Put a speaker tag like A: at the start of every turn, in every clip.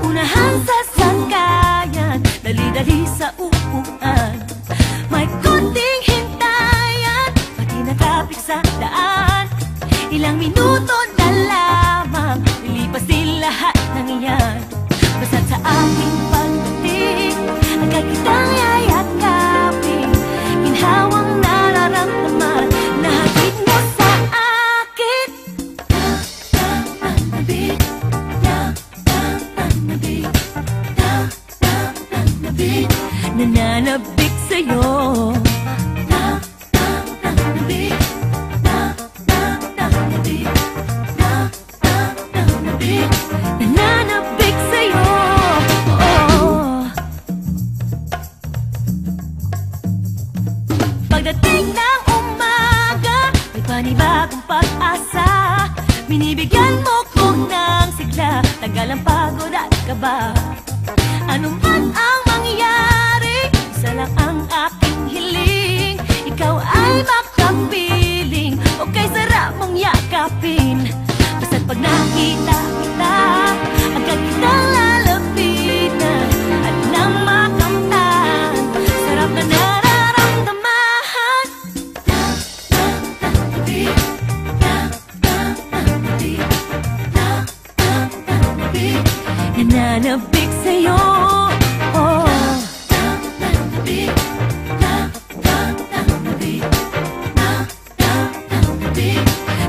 A: Unahan sa sangkayan, dali-dali sa upuan. May konting hintayan, pati natapik sa daan. Ilang minuto na lamang, lilipas din lahat ng iyan. Basta't sa aking pagdating, agad kitang yayakapin. Ginhawang nararamdaman, nahatid mo sa akin. Nabig, nabig, nananabik sa'yo. Nananabik sa'yo. Pagdating ng umaga, may panibagong pag-asa. Binibigyan mo ko ng sigla, tagal ang pagod at kaba. Ano man ang mangyari, isa lang ang aking hiling. Ikaw ay makapiling, okay sarap mong yakapin. Basta't pag nakita kita, agad kitang lalapitan. At nang makamtan, sarap na nararamdaman. Nananabik sa'yo.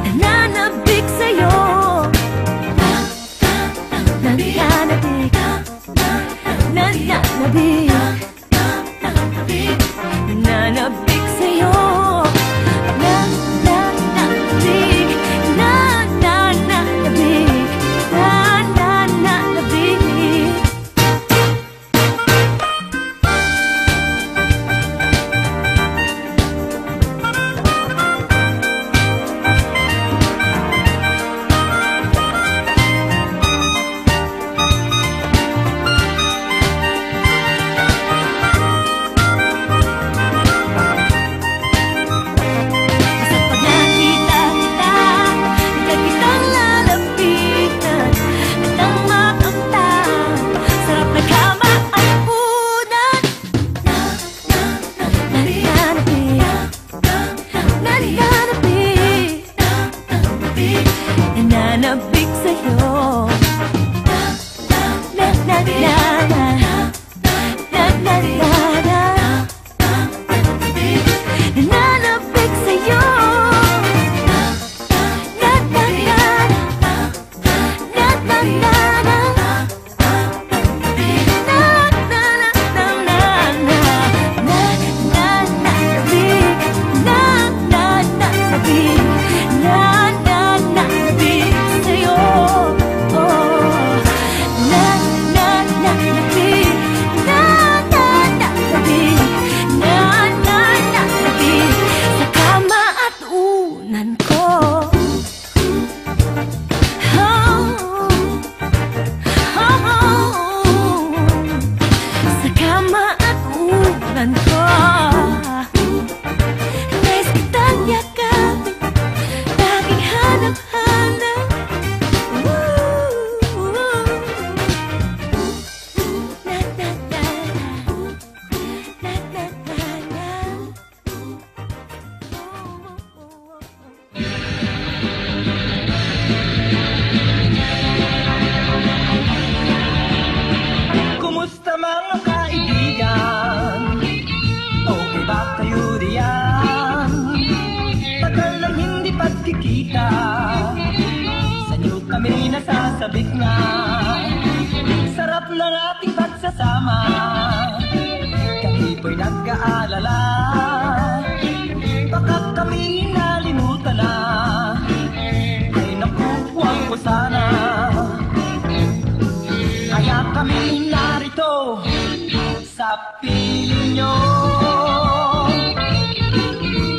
A: Nananabik sa'yo. Nananabik. Nananabik. Nananabik sa'yo. Nananabik. Nananabik. Nananabik. Nananabik sa'yo. Nananabik sa'yo.
B: Nasasabik na sarap ng ating pagsasama. Kami po'y nag-aalala, baka kami nalimutan na. Ay naku, huwag ko sana. Kaya kami narito sa piling nyo,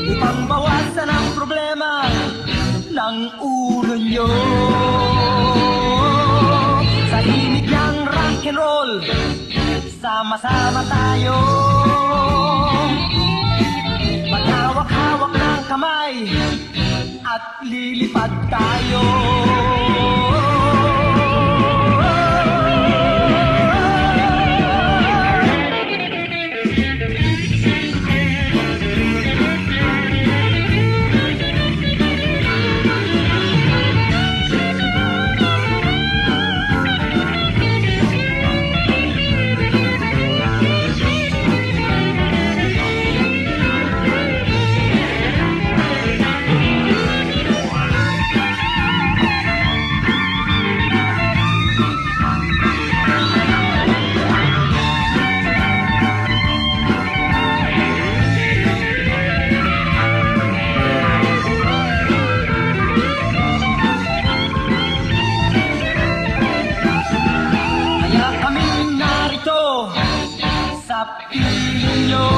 B: upang bawasan ang problema ng ulo nyo. Sa himig ng rock and roll, sama-sama tayo. Maghawak-hawak ng kamay at lilipad tayo. sa piling nyo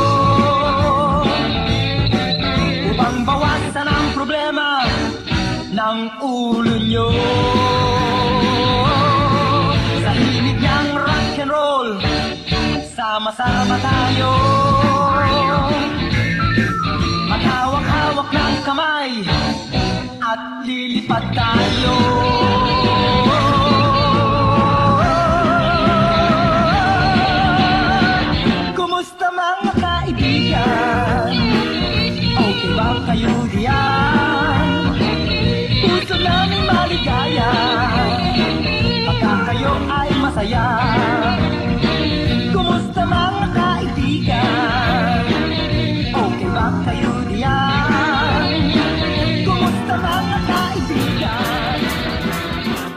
B: upang bawasan ang problema ng ulo nyo. Sa himig ng rock and roll, sama-sama tayo, maghawak-hawak ng kamay at lilipad tayo. Kumusta mga kaibigan? Okay ba kayo diyan? Puso namin maligaya pagka kayo ay masaya. Kumusta mga kaibigan? Okay ba kayo diyan? Kumusta mga kaibigan?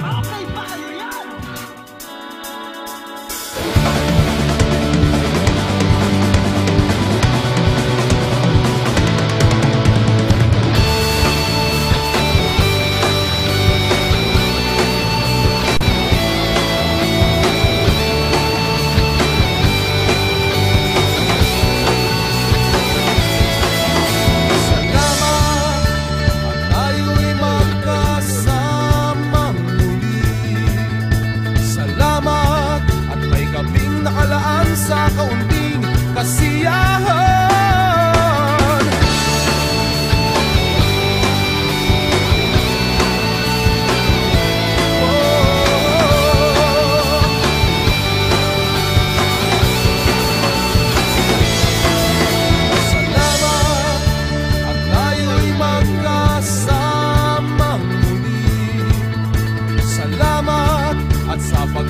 B: Okay ba kayo yan?
C: Nakalaan sa kaunting kasiyahan. Salamat at tayo'y magkasama muli. Salamat at sa pag